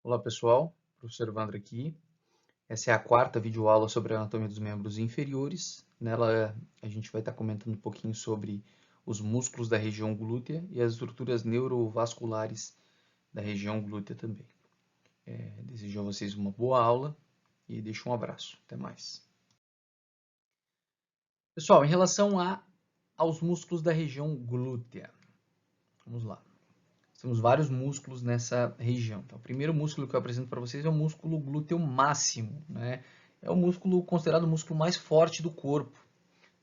Olá pessoal, professor Evandro aqui. Essa é a quarta videoaula sobre a anatomia dos membros inferiores. Nela a gente vai estar comentando um pouquinho sobre os músculos da região glútea e as estruturas neurovasculares da região glútea também. Desejo a vocês uma boa aula e deixo um abraço. Até mais. Pessoal, em relação aos músculos da região glútea, vamos lá. Temos vários músculos nessa região. Então, o primeiro músculo que eu apresento para vocês é o músculo glúteo máximo, né? É o músculo considerado o músculo mais forte do corpo.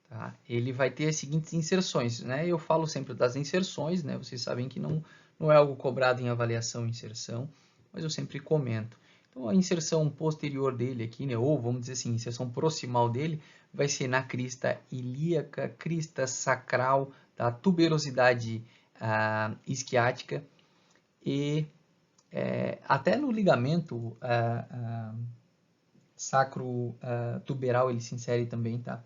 Tá? Ele vai ter as seguintes inserções, né? Eu falo sempre das inserções, né? Vocês sabem que não é algo cobrado em avaliação e inserção, mas eu sempre comento. Então, a inserção posterior dele aqui, né? Ou vamos dizer assim, a inserção proximal dele, vai ser na crista ilíaca, crista sacral, tá? Tuberosidade isquiática e até no ligamento sacro tuberal ele se insere também, tá?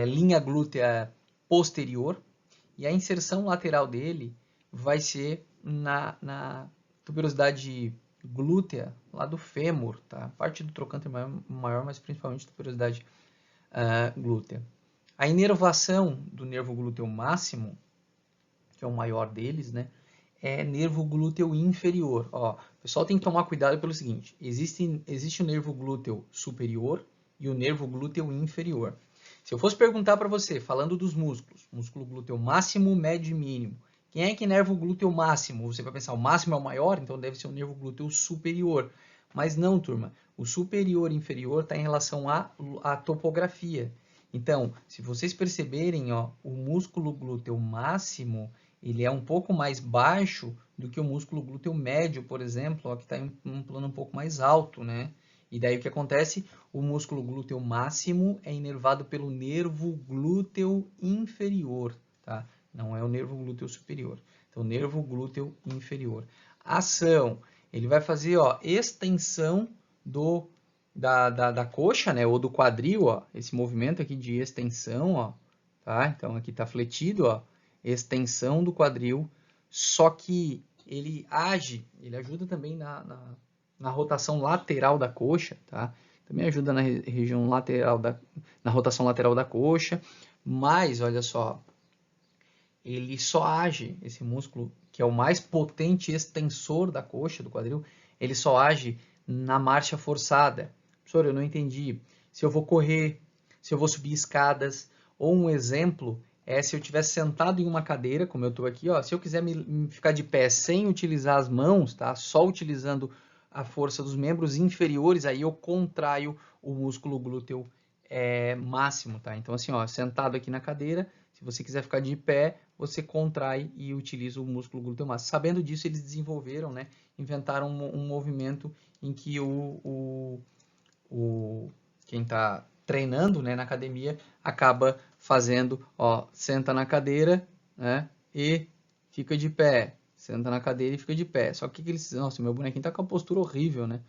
Linha glútea posterior, e a inserção lateral dele vai ser na tuberosidade glútea lá do fêmur, tá? Parte do trocânter maior, mas principalmente tuberosidade glútea. A inervação do nervo glúteo máximo, que é o maior deles, né? É nervo glúteo inferior. Ó, o pessoal tem que tomar cuidado pelo seguinte: existe o nervo glúteo superior e o nervo glúteo inferior. Se eu fosse perguntar para você, falando dos músculos, músculo glúteo máximo, médio e mínimo, quem é que nervo glúteo máximo? Você vai pensar, o máximo é o maior, então deve ser o nervo glúteo superior. Mas não, turma. O superior e inferior está em relação à topografia. Então, se vocês perceberem, ó, o músculo glúteo máximo, ele é um pouco mais baixo do que o músculo glúteo médio, por exemplo, ó, que está em um plano um pouco mais alto, né? E daí o que acontece? O músculo glúteo máximo é inervado pelo nervo glúteo inferior, tá? Não é o nervo glúteo superior. Então, nervo glúteo inferior. Ação. Ele vai fazer, ó, extensão da coxa, né? Ou do quadril, ó. Esse movimento aqui de extensão, ó. Tá? Então, aqui está fletido, ó. Extensão do quadril. Só que ele ajuda também na rotação lateral da coxa, tá? Também ajuda na região lateral na rotação lateral da coxa, mas olha só, ele só age, esse músculo que é o mais potente extensor da coxa, do quadril, ele só age na marcha forçada. Professor, eu não entendi. Se eu vou correr, se eu vou subir escadas, ou um exemplo é se eu estiver sentado em uma cadeira, como eu estou aqui, ó, se eu quiser ficar de pé sem utilizar as mãos, tá? Só utilizando a força dos membros inferiores, aí eu contraio o músculo glúteo máximo, tá? Então, assim, ó, sentado aqui na cadeira, se você quiser ficar de pé, você contrai e utiliza o músculo glúteo máximo. Sabendo disso, eles desenvolveram, né? Inventaram um movimento em que quem está treinando, né, na academia acaba fazendo, ó, senta na cadeira, né, e fica de pé. Senta na cadeira e fica de pé. Só que eles, nossa, meu bonequinho tá com uma postura horrível, né?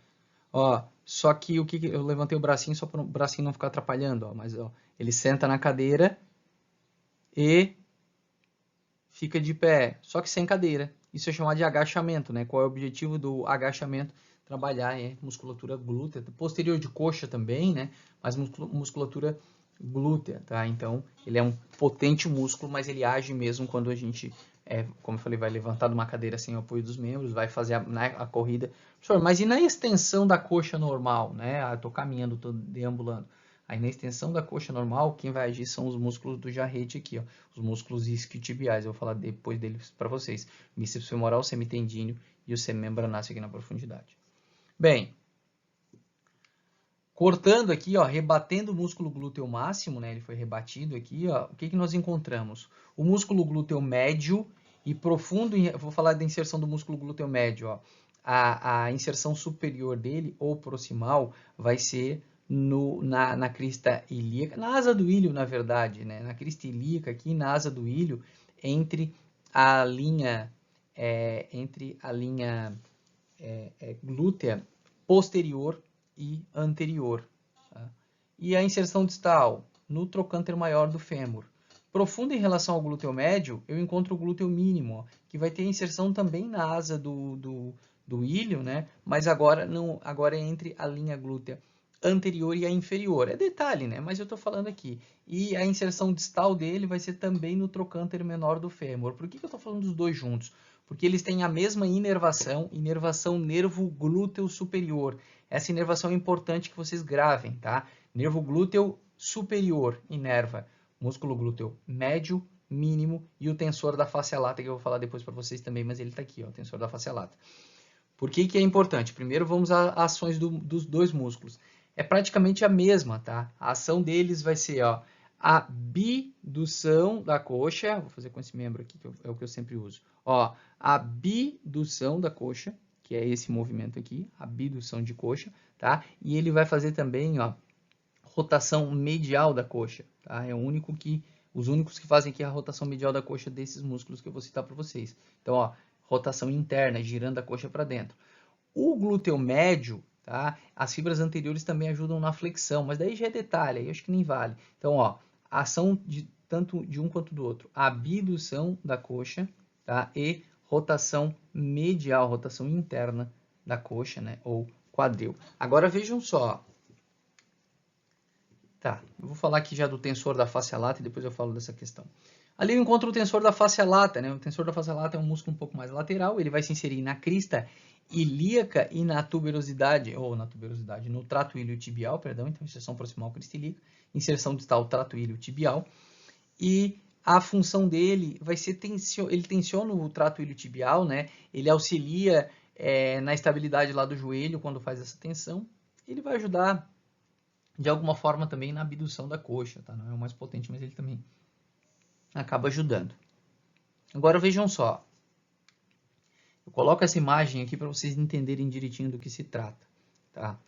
Ó, só que eu levantei o bracinho só para o bracinho não ficar atrapalhando, ó, mas ó, ele senta na cadeira e fica de pé, só que sem cadeira. Isso é chamado de agachamento, né? Qual é o objetivo do agachamento? Trabalhar musculatura glútea, posterior de coxa também, né? Mas musculatura glútea, tá? Então, ele é um potente músculo, mas ele age mesmo quando a gente, como eu falei, vai levantar de uma cadeira sem o apoio dos membros, vai fazer a corrida. Professor, mas e na extensão da coxa normal, né? Ah, eu tô caminhando, tô deambulando. Aí na extensão da coxa normal, quem vai agir são os músculos do jarrete aqui, ó, os músculos isquiotibiais. Eu vou falar depois deles para vocês. Bíceps femoral, semitendíneo e o semembranáceo aqui na profundidade. Bem, cortando aqui, ó, rebatendo o músculo glúteo máximo, né? Ele foi rebatido aqui, ó. O que nós encontramos? O músculo glúteo médio e profundo. Eu vou falar da inserção do músculo glúteo médio, ó. A inserção superior dele, ou proximal, vai ser na crista ilíaca, na asa do ilho, na verdade, né? Na crista ilíaca aqui, na asa do ilho, entre a linha glútea posterior e anterior. Tá? E a inserção distal no trocânter maior do fêmur. Profundo em relação ao glúteo médio, eu encontro o glúteo mínimo, ó, que vai ter inserção também na asa do do ilho, né? Mas agora não, agora é entre a linha glútea anterior e a inferior. É detalhe, né? Mas eu estou falando aqui. E a inserção distal dele vai ser também no trocânter menor do fêmur. Por que eu estou falando dos dois juntos? Porque eles têm a mesma inervação nervo glúteo superior. Essa inervação é importante que vocês gravem, tá? Nervo glúteo superior inerva músculo glúteo médio, mínimo e o tensor da face lata, que eu vou falar depois para vocês também, mas ele está aqui, ó, o tensor da face lata. Por que é importante? Primeiro vamos às ações dos dois músculos. É praticamente a mesma, tá? A ação deles vai ser, ó, a abdução da coxa, vou fazer com esse membro aqui, que é o que eu sempre uso. Ó, a abdução da coxa, que é esse movimento aqui, abdução de coxa, tá? E ele vai fazer também, ó, rotação medial da coxa, tá? É os únicos que fazem aqui a rotação medial da coxa desses músculos que eu vou citar para vocês. Então, ó, rotação interna, girando a coxa para dentro. O glúteo médio, tá? As fibras anteriores também ajudam na flexão, mas daí já é detalhe, aí eu acho que nem vale. Então, ó, a ação tanto de um quanto do outro, a abdução da coxa, tá? E rotação medial, rotação interna da coxa, né? Ou quadril. Agora vejam só. Tá, eu vou falar aqui já do tensor da face lata e depois eu falo dessa questão. Ali eu encontro o tensor da face lata, né? O tensor da face lata é um músculo um pouco mais lateral, ele vai se inserir na crista ilíaca e na tuberosidade, no trato iliotibial, perdão, então inserção proximal crista ilíaca, inserção distal trato iliotibial, e a função dele vai ser, ele tensiona o trato iliotibial, né? Ele auxilia na estabilidade lá do joelho quando faz essa tensão, ele vai ajudar de alguma forma também na abdução da coxa, tá? Não é o mais potente, mas ele também acaba ajudando. Agora vejam só. Eu coloco essa imagem aqui para vocês entenderem direitinho do que se trata, tá?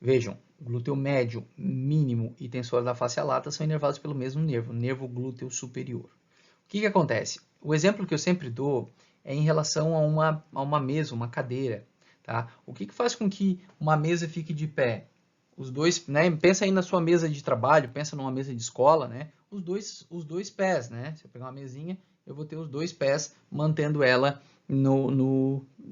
Vejam, glúteo médio, mínimo e tensor da face lata são inervados pelo mesmo nervo, nervo glúteo superior. O que acontece? O exemplo que eu sempre dou é em relação a uma mesa, uma cadeira, tá? O que faz com que uma mesa fique de pé? Os dois, né? Pensa aí na sua mesa de trabalho, pensa numa mesa de escola, né? Os dois pés, né? Se eu pegar uma mesinha, eu vou ter os dois pés mantendo ela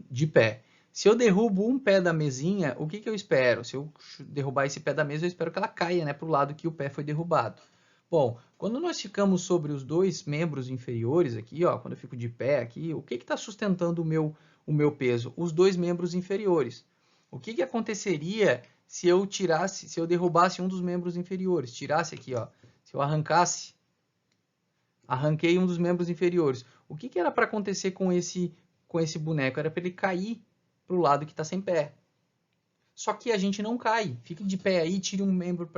de pé. Se eu derrubo um pé da mesinha, o que eu espero? Se eu derrubar esse pé da mesa, eu espero que ela caia, né, para o lado que o pé foi derrubado. Bom, quando nós ficamos sobre os dois membros inferiores aqui, ó, quando eu fico de pé aqui, o que está sustentando o meu peso? Os dois membros inferiores. O que aconteceria se eu derrubasse um dos membros inferiores? Tirasse aqui, ó, se eu arranquei um dos membros inferiores. O que era para acontecer com esse boneco? Era para ele cair para o lado que está sem pé. Só que a gente não cai. Fique de pé aí, tire um membro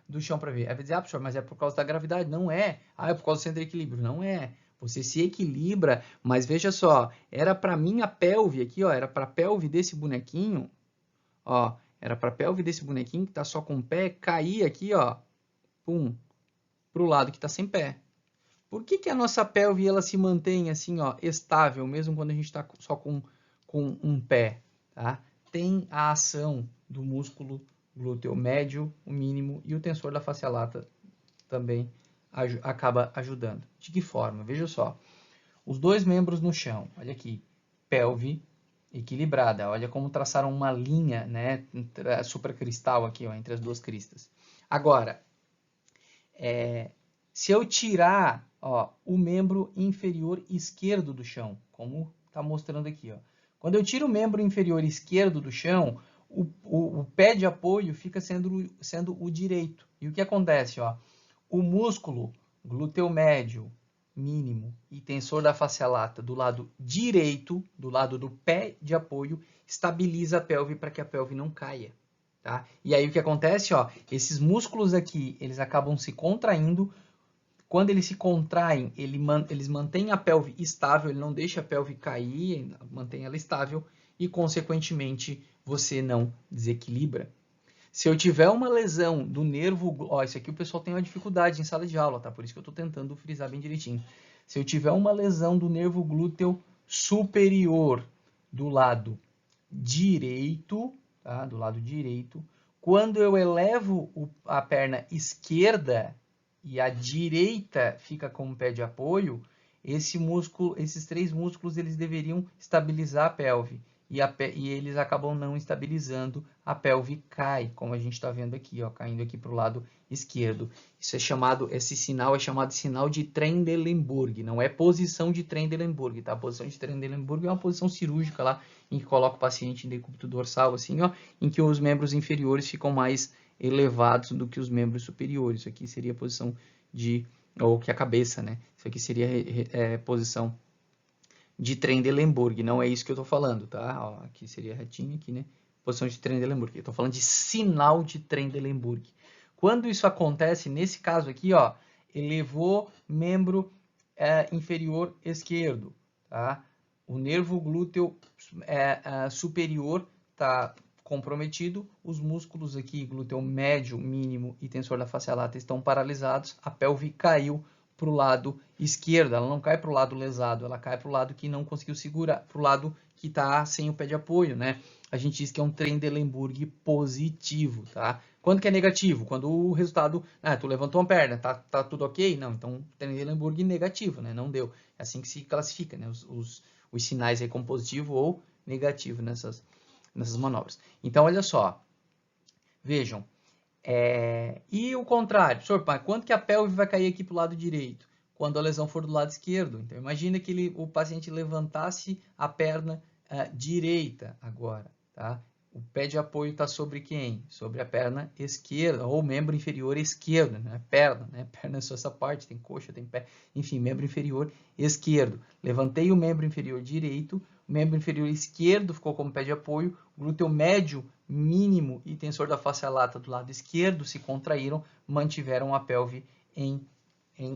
do chão para ver. Aí vai dizer, professor, mas é por causa da gravidade. Não é. É por causa do centro de equilíbrio. Não é. Você se equilibra, mas veja só, era para minha pelve aqui, ó, era para a pelve desse bonequinho, ó, era para a pelve desse bonequinho que está só com o pé cair aqui, ó, pum, para o lado que está sem pé. Por que a nossa pelve ela se mantém assim, ó, estável, mesmo quando a gente está só com um pé, tá? Tem a ação do músculo glúteo médio, o mínimo, e o tensor da face lata também acaba ajudando. De que forma? Veja só. Os dois membros no chão, olha aqui, pelve equilibrada, olha como traçaram uma linha, né, supracristal aqui, ó, entre as duas cristas. Agora, se eu tirar, ó, o membro inferior esquerdo do chão, como está mostrando aqui, ó. Quando eu tiro o membro inferior esquerdo do chão, o pé de apoio fica sendo o direito. E o que acontece? Ó? O músculo glúteo médio, mínimo e tensor da face lata do lado direito, do lado do pé de apoio, estabiliza a pelve para que a pelve não caia. Tá? E aí o que acontece? Ó, esses músculos aqui, eles acabam se contraindo. Quando eles se contraem, eles mantêm a pelve estável, ele não deixa a pelve cair, mantém ela estável e, consequentemente, você não desequilibra. Se eu tiver uma lesão do nervo... Ó, isso aqui o pessoal tem uma dificuldade em sala de aula, tá? Por isso que eu estou tentando frisar bem direitinho. Se eu tiver uma lesão do nervo glúteo superior do lado direito, tá? Do lado direito, quando eu elevo a perna esquerda e a direita fica com o pé de apoio, esses três músculos eles deveriam estabilizar a pelve. e eles acabam não estabilizando, a pelve cai, como a gente está vendo aqui, ó, caindo aqui para o lado esquerdo. Isso é chamado, esse sinal é chamado de sinal de Trendelenburg, não é posição de Trendelenburg, tá? A posição de Trendelenburg é uma posição cirúrgica lá, em que coloca o paciente em decúbito dorsal, assim, ó, em que os membros inferiores ficam mais elevados do que os membros superiores. Isso aqui seria a posição de, ou que a cabeça, né? Isso aqui seria posição de Trendelenburg, não é isso que eu estou falando, tá? Ó, aqui seria retinho, aqui, né? Posição de Trendelenburg. Eu estou falando de sinal de Trendelenburg. Quando isso acontece, nesse caso aqui, ó, elevou membro inferior esquerdo, tá? O nervo glúteo superior está comprometido, os músculos aqui, glúteo médio, mínimo e tensor da face lata estão paralisados, a pelve caiu para o lado esquerdo, ela não cai para o lado lesado, ela cai para o lado que não conseguiu segurar, para o lado que está sem o pé de apoio, né? A gente diz que é um Trendelenburg positivo, tá? Quando que é negativo? Quando o resultado, tu levantou uma perna, tá tudo ok? Não, então Trendelenburg negativo, né? Não deu. É assim que se classifica, né? Os sinais aí como positivo ou negativo nessas manobras. Então, olha só, vejam, e o contrário, senhor, quando que a pelve vai cair aqui para o lado direito? Quando a lesão for do lado esquerdo. Então, imagina que o paciente levantasse a perna direita agora, tá? O pé de apoio está sobre quem? Sobre a perna esquerda, ou membro inferior esquerdo, né? Perna, né? Perna é só essa parte, tem coxa, tem pé, enfim, membro inferior esquerdo. Levantei o membro inferior direito, o membro inferior esquerdo ficou como pé de apoio, glúteo médio, mínimo e tensor da face lata do lado esquerdo se contraíram, mantiveram a pelve em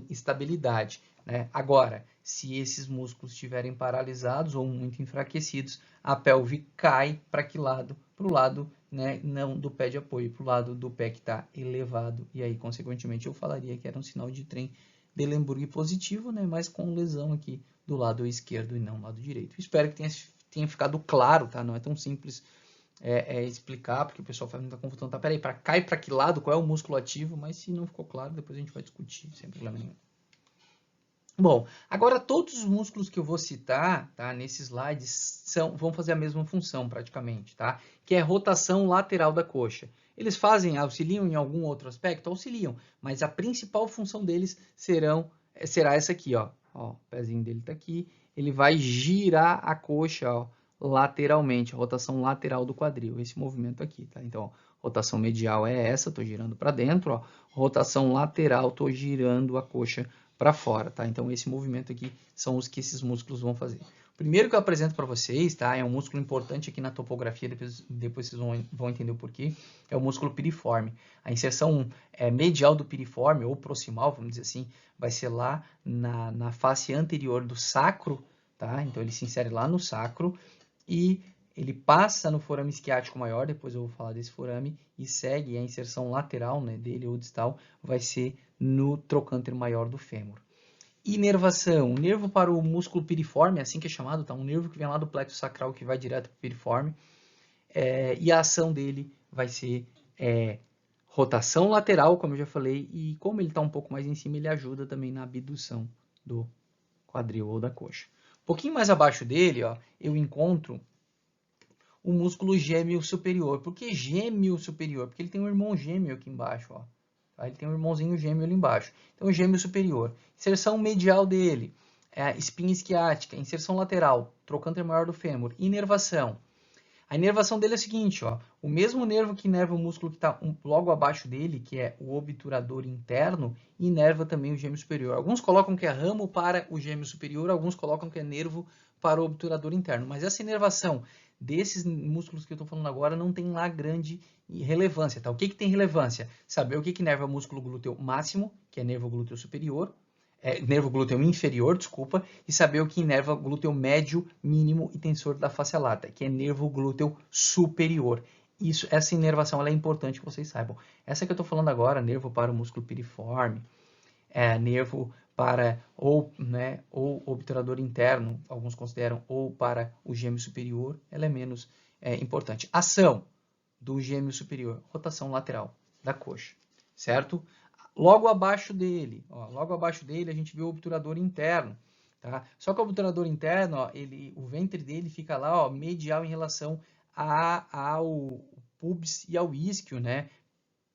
estabilidade, né? Agora, se esses músculos estiverem paralisados ou muito enfraquecidos, a pelve cai para que lado? Para o lado, né, não do pé de apoio, para o lado do pé que está elevado. E aí, consequentemente, eu falaria que era um sinal de Trendelenburg positivo, né, mas com lesão aqui do lado esquerdo e não do lado direito. Espero que tenha ficado claro, tá? Não é tão simples explicar, porque o pessoal faz muita confusão. Tá, peraí, cai para que lado? Qual é o músculo ativo? Mas se não ficou claro, depois a gente vai discutir, sem problema nenhum. Bom, agora todos os músculos que eu vou citar, tá, nesse slide vão fazer a mesma função praticamente, tá? Que é rotação lateral da coxa. Eles auxiliam em algum outro aspecto? Auxiliam, mas a principal função deles será essa aqui, ó. Ó, o pezinho dele tá aqui, ele vai girar a coxa, ó, lateralmente, a rotação lateral do quadril, esse movimento aqui, tá? Então, ó, rotação medial é essa, tô girando para dentro, ó. Rotação lateral, tô girando a coxa para fora, tá? Então, esse movimento aqui são os que esses músculos vão fazer. O primeiro que eu apresento para vocês, tá? É um músculo importante aqui na topografia, depois vocês vão entender o porquê. É o músculo piriforme. A inserção medial do piriforme, ou proximal, vamos dizer assim, vai ser lá na face anterior do sacro, tá? Então, ele se insere lá no sacro e ele passa no forame isquiático maior, depois eu vou falar desse forame, e segue a inserção lateral, né, dele ou distal, vai ser no trocânter maior do fêmur. Inervação, nervo para o músculo piriforme, assim que é chamado, tá? Um nervo que vem lá do plexo sacral que vai direto para o piriforme, e a ação dele vai ser rotação lateral, como eu já falei, e como ele está um pouco mais em cima, ele ajuda também na abdução do quadril ou da coxa. Um pouquinho mais abaixo dele, ó, eu encontro o músculo gêmeo superior. Por que gêmeo superior? Porque ele tem um irmão gêmeo aqui embaixo, ó. Tá? Ele tem um irmãozinho gêmeo ali embaixo. Então, gêmeo superior. Inserção medial dele, espinha isquiática. Inserção lateral, trocânter maior do fêmur. Inervação. A inervação dele é a seguinte, ó. O mesmo nervo que inerva o músculo que está logo abaixo dele, que é o obturador interno, inerva também o gêmeo superior. Alguns colocam que é ramo para o gêmeo superior, alguns colocam que é nervo para o obturador interno. Mas essa inervação desses músculos que eu estou falando agora não tem lá grande relevância, tá? O que tem relevância? Saber o que inerva o músculo glúteo máximo, que é nervo glúteo superior, nervo glúteo inferior, desculpa, e saber o que inerva glúteo médio, mínimo e tensor da face lata, que é nervo glúteo superior. Essa inervação ela é importante que vocês saibam. Essa que eu estou falando agora, nervo para o músculo piriforme, nervo para ou obturador interno, alguns consideram, ou para o gêmeo superior, ela é menos importante. Ação do gêmeo superior, rotação lateral da coxa, certo? Logo abaixo dele a gente vê o obturador interno. tá? Só que o obturador interno, ó, o ventre dele fica lá, ó, medial em relação ao pubis e ao isquio, né?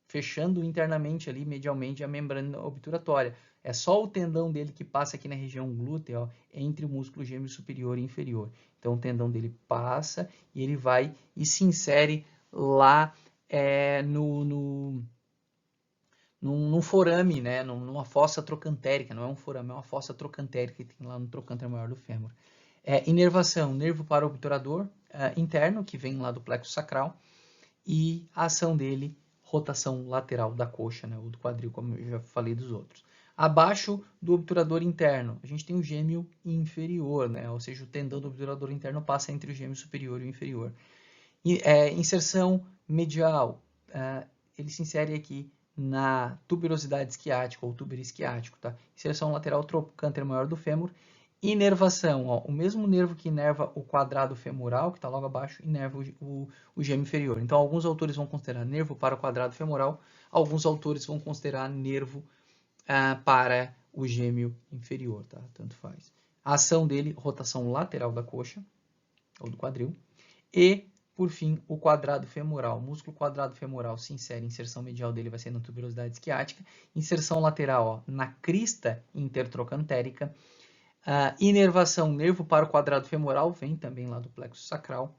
Fechando internamente ali, medialmente, a membrana obturatória. É só o tendão dele que passa aqui na região glútea, ó, entre o músculo gêmeo superior e inferior. Então, o tendão dele passa e ele vai e se insere lá num forame, né? Numa fossa trocantérica. Não é um forame, é uma fossa trocantérica que tem lá no trocânter maior do fêmur. Inervação, nervo para obturador interno, que vem lá do plexo sacral, e a ação dele, rotação lateral da coxa, né, ou do quadril, como eu já falei dos outros. Abaixo do obturador interno, a gente tem o gêmeo inferior, né, ou seja, o tendão do obturador interno passa entre o gêmeo superior e o inferior. Inserção medial, ele se insere aqui na tuberosidade isquiática, ou tuber isquiático, tá? Inserção lateral trocânter maior do fêmur. Inervação, ó, o mesmo nervo que inerva o quadrado femoral, que está logo abaixo, inerva o gêmeo inferior. Então, alguns autores vão considerar nervo para o quadrado femoral, alguns autores vão considerar nervo para o gêmeo inferior, tá? Tanto faz. A ação dele, rotação lateral da coxa, ou do quadril, e, por fim, o quadrado femoral. O músculo quadrado femoral se insere, inserção medial dele vai ser na tuberosidade isquiática, inserção lateral, ó, na crista intertrocantérica. Inervação, nervo para o quadrado femoral, vem também lá do plexo sacral,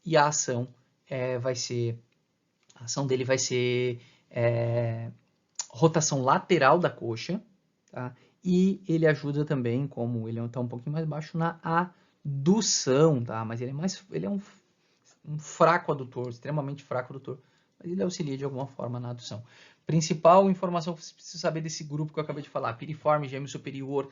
e a ação dele vai ser rotação lateral da coxa, tá? E ele ajuda também, como ele está um pouquinho mais baixo, na adução, tá? Mas ele é um fraco adutor, extremamente fraco adutor, mas ele auxilia de alguma forma na adução. Principal informação que você precisa saber desse grupo que eu acabei de falar: piriforme, gêmeo superior,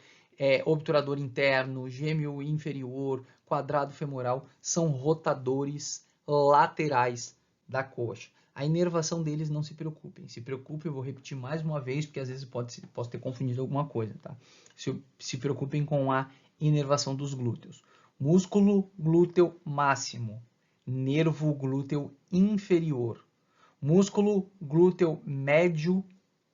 obturador interno, gêmeo inferior, quadrado femoral, são rotadores laterais da coxa. A inervação deles, não se preocupem. Se preocupem, eu vou repetir mais uma vez, porque às vezes posso ter confundido alguma coisa, tá? Se preocupem com a inervação dos glúteos. Músculo glúteo máximo, nervo glúteo inferior, músculo glúteo médio,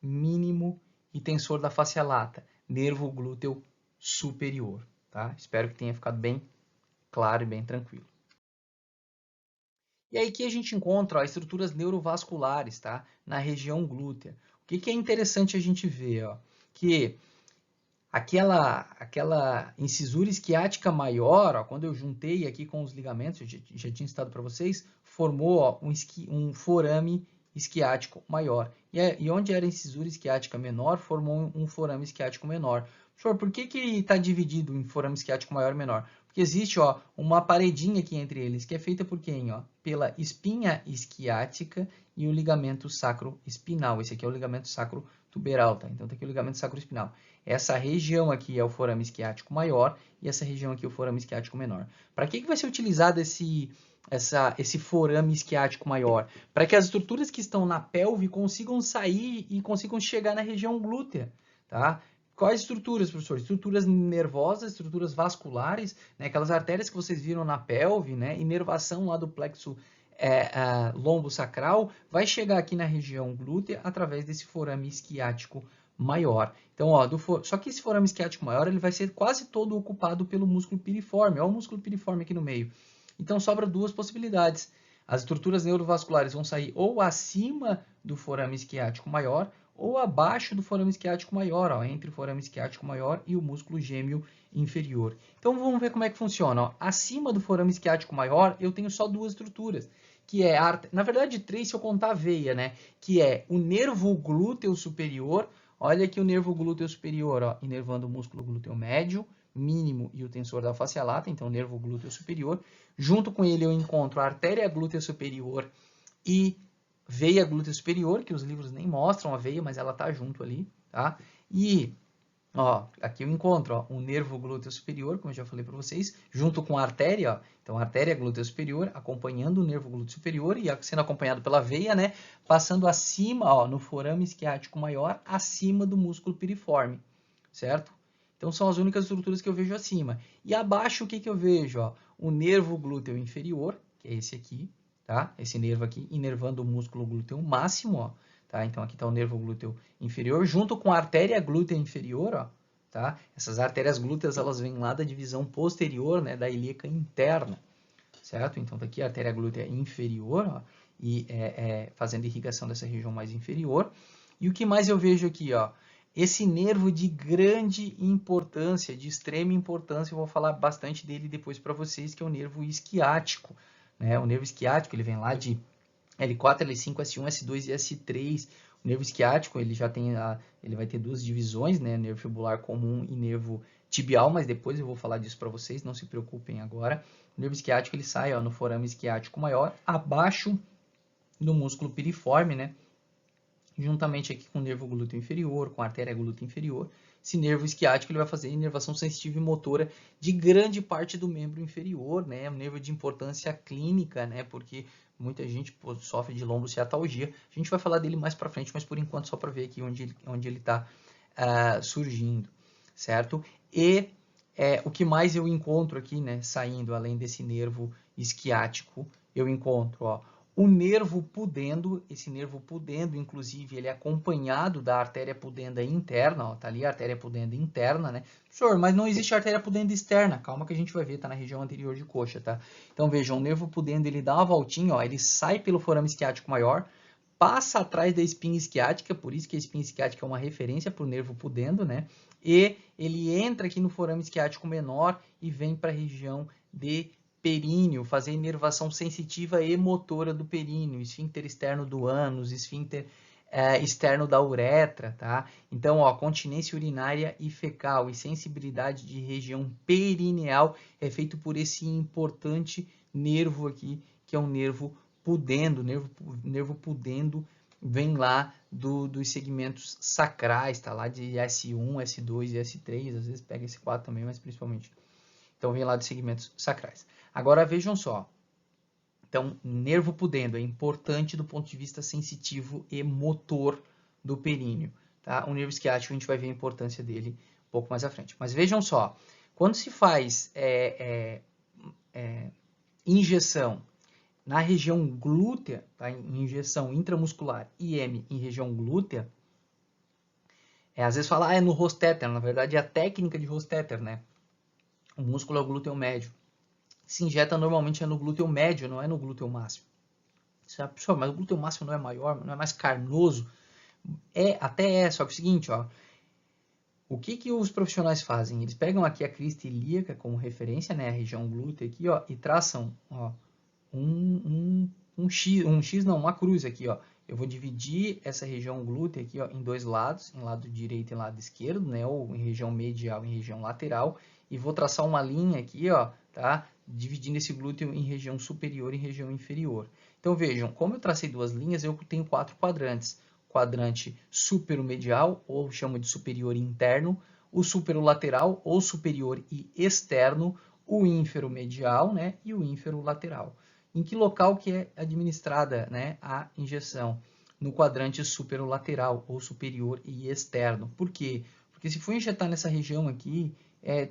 mínimo e tensor da fascia lata, nervo glúteo superior, tá? Espero que tenha ficado bem claro e bem tranquilo. E aí que a gente encontra, ó, estruturas neurovasculares, tá? Na região glútea. O que é interessante a gente ver, ó? Que aquela incisura isquiática maior, ó, quando eu juntei aqui com os ligamentos, eu já tinha citado para vocês, formou, ó, um forame isquiático maior. E onde era a incisura isquiática menor, formou um forame isquiático menor. Professor, por que está dividido em forame isquiático maior e menor? Porque existe, ó, uma paredinha aqui entre eles, que é feita por quem? Ó? Pela espinha isquiática e o ligamento sacroespinal. Esse aqui é o ligamento sacrotuberal, tá? Então, tem aqui o ligamento sacroespinal. Essa região aqui é o forame isquiático maior e essa região aqui é o forame isquiático menor. Para que vai ser utilizado esse forame isquiático maior? Para que as estruturas que estão na pelve consigam sair e consigam chegar na região glútea, tá? Quais estruturas, professor? Estruturas nervosas, estruturas vasculares, né? Aquelas artérias que vocês viram na pelve, né? Inervação lá do plexo lombo sacral, vai chegar aqui na região glútea através desse forame isquiático maior. Então, ó, só que esse forame isquiático maior ele vai ser quase todo ocupado pelo músculo piriforme. Olha o músculo piriforme aqui no meio. Então, sobra duas possibilidades. As estruturas neurovasculares vão sair ou acima do forame isquiático maior ou abaixo do forame isquiático maior, ó, entre o forame isquiático maior e o músculo gêmeo inferior. Então, vamos ver como é que funciona. Ó. Acima do forame isquiático maior, eu tenho só duas estruturas, que é, na verdade, três se eu contar a veia, né? Que é o nervo glúteo superior. Olha aqui o nervo glúteo superior, ó, inervando o músculo glúteo médio, mínimo e o tensor da fascia lata, então nervo glúteo superior. Junto com ele eu encontro a artéria glútea superior e veia glútea superior, que os livros nem mostram a veia, mas ela tá junto ali, tá? E, ó, aqui eu encontro, ó, o nervo glúteo superior, como eu já falei para vocês, junto com a artéria, ó, então a artéria glútea superior, acompanhando o nervo glúteo superior e sendo acompanhado pela veia, né, passando acima, ó, no forame isquiático maior, acima do músculo piriforme, certo? Então são as únicas estruturas que eu vejo acima. E abaixo o que eu vejo, ó? O nervo glúteo inferior, que é esse aqui, tá? Esse nervo aqui, inervando o músculo glúteo máximo, ó, tá? Então aqui está o nervo glúteo inferior, junto com a artéria glútea inferior, ó, tá? Essas artérias glúteas, elas vêm lá da divisão posterior, né, da ilíaca interna, certo? Então, tá aqui a artéria glútea inferior, ó, e fazendo irrigação dessa região mais inferior. E o que mais eu vejo aqui, ó? Esse nervo de grande importância, de extrema importância, eu vou falar bastante dele depois para vocês, que é o nervo isquiático, né? O nervo isquiático, ele vem lá de L4, L5, S1, S2 e S3. O nervo isquiático, ele já tem ele vai ter duas divisões, né? Nervo fibular comum e nervo tibial, mas depois eu vou falar disso para vocês, não se preocupem agora. O nervo isquiático, ele sai, ó, no forame isquiático maior, abaixo do músculo piriforme, né? Juntamente aqui com o nervo glúteo inferior, com a artéria glútea inferior. Esse nervo isquiático, ele vai fazer inervação sensitiva e motora de grande parte do membro inferior, né? É um nervo de importância clínica, né? Porque muita gente sofre de lombociatalgia. A gente vai falar dele mais para frente, mas por enquanto só para ver aqui onde ele está surgindo, certo? E o que mais eu encontro aqui, né? Saindo além desse nervo isquiático, eu encontro, ó, o nervo pudendo. Esse nervo pudendo, inclusive, ele é acompanhado da artéria pudenda interna, ó, tá ali a artéria pudenda interna, né? Senhor, mas não existe artéria pudenda externa. Calma que a gente vai ver, tá na região anterior de coxa, tá? Então, vejam, o nervo pudendo, ele dá uma voltinha, ó, ele sai pelo forame isquiático maior, passa atrás da espinha isquiática, por isso que a espinha isquiática é uma referência para o nervo pudendo, né? E ele entra aqui no forame isquiático menor e vem para a região de períneo, fazer inervação sensitiva e motora do períneo, esfíncter externo do ânus, esfíncter externo da uretra, tá? Então, ó, continência urinária e fecal e sensibilidade de região perineal é feito por esse importante nervo aqui, que é um nervo pudendo. Nervo pudendo vem lá dos segmentos sacrais, tá lá de S1, S2 e S3, às vezes pega S4 também, mas principalmente. Então, vem lá dos segmentos sacrais. Agora, vejam só. Então, nervo pudendo é importante do ponto de vista sensitivo e motor do períneo, tá? O nervo isquiático, a gente vai ver a importância dele um pouco mais à frente. Mas vejam só, quando se faz injeção na região glútea, tá? Injeção intramuscular IM em região glútea, às vezes fala, é no Rostetter, na verdade é a técnica de Rostetter, né? O músculo é o glúteo médio. Se injeta normalmente no glúteo médio, não é no glúteo máximo. Professor, mas o glúteo máximo não é maior, não é mais carnoso? Até só que é o seguinte, ó. O que os profissionais fazem? Eles pegam aqui a crista ilíaca como referência, né, a região glútea aqui, ó, e traçam, ó, uma cruz aqui, ó. Eu vou dividir essa região glútea aqui, ó, em dois lados, em lado direito e lado esquerdo, né, ou em região medial e em região lateral, e vou traçar uma linha aqui, ó, tá, dividindo esse glúteo em região superior e região inferior. Então vejam, como eu tracei duas linhas, eu tenho 4 quadrantes. Quadrante superomedial, ou chamo de superior interno, o superolateral, ou superior e externo, o ínferomedial, né, e o ínferolateral. Em que local que é administrada, né, a injeção? No quadrante superolateral, ou superior e externo. Por quê? Porque se for injetar nessa região aqui,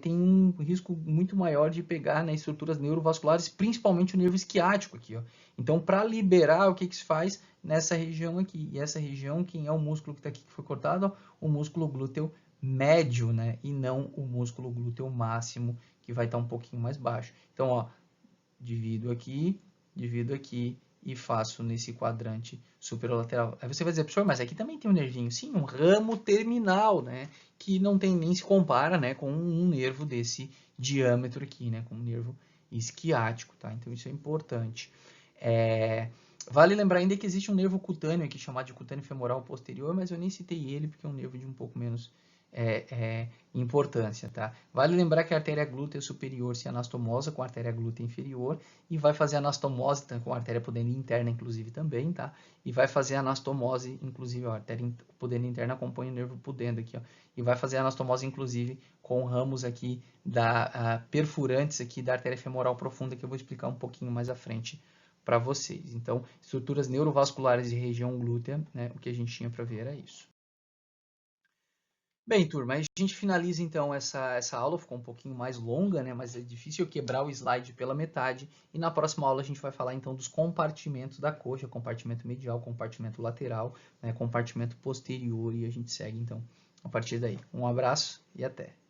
tem um risco muito maior de pegar, né, estruturas neurovasculares, principalmente o nervo isquiático aqui, ó. Então, para liberar, o que se faz nessa região aqui? E essa região, quem é o músculo que está aqui que foi cortado? Ó, o músculo glúteo médio, né? E não o músculo glúteo máximo, que vai estar um pouquinho mais baixo. Então, ó, divido aqui e faço nesse quadrante superolateral. Aí você vai dizer, professor, mas aqui também tem um nervinho. Sim, um ramo terminal, né? Que não tem nem se compara, né, com um nervo desse diâmetro aqui, né? Com um nervo isquiático, tá? Então isso é importante. Vale lembrar ainda que existe um nervo cutâneo aqui, chamado de cutâneo femoral posterior, mas eu nem citei ele porque é um nervo de um pouco menos importância, tá? Vale lembrar que a artéria glútea superior se anastomosa com a artéria glútea inferior e vai fazer anastomose com a artéria pudenda interna, inclusive, também, tá? E vai fazer anastomose, inclusive, ó, a artéria pudenda interna acompanha o nervo pudendo aqui, ó, e vai fazer anastomose, inclusive, com ramos aqui perfurantes aqui da artéria femoral profunda, que eu vou explicar um pouquinho mais à frente para vocês. Então, estruturas neurovasculares de região glútea, né? O que a gente tinha para ver era isso. Bem, turma, a gente finaliza então essa aula, ficou um pouquinho mais longa, né? Mas é difícil eu quebrar o slide pela metade. E na próxima aula a gente vai falar então dos compartimentos da coxa, compartimento medial, compartimento lateral, né? Compartimento posterior, e a gente segue então a partir daí. Um abraço e até!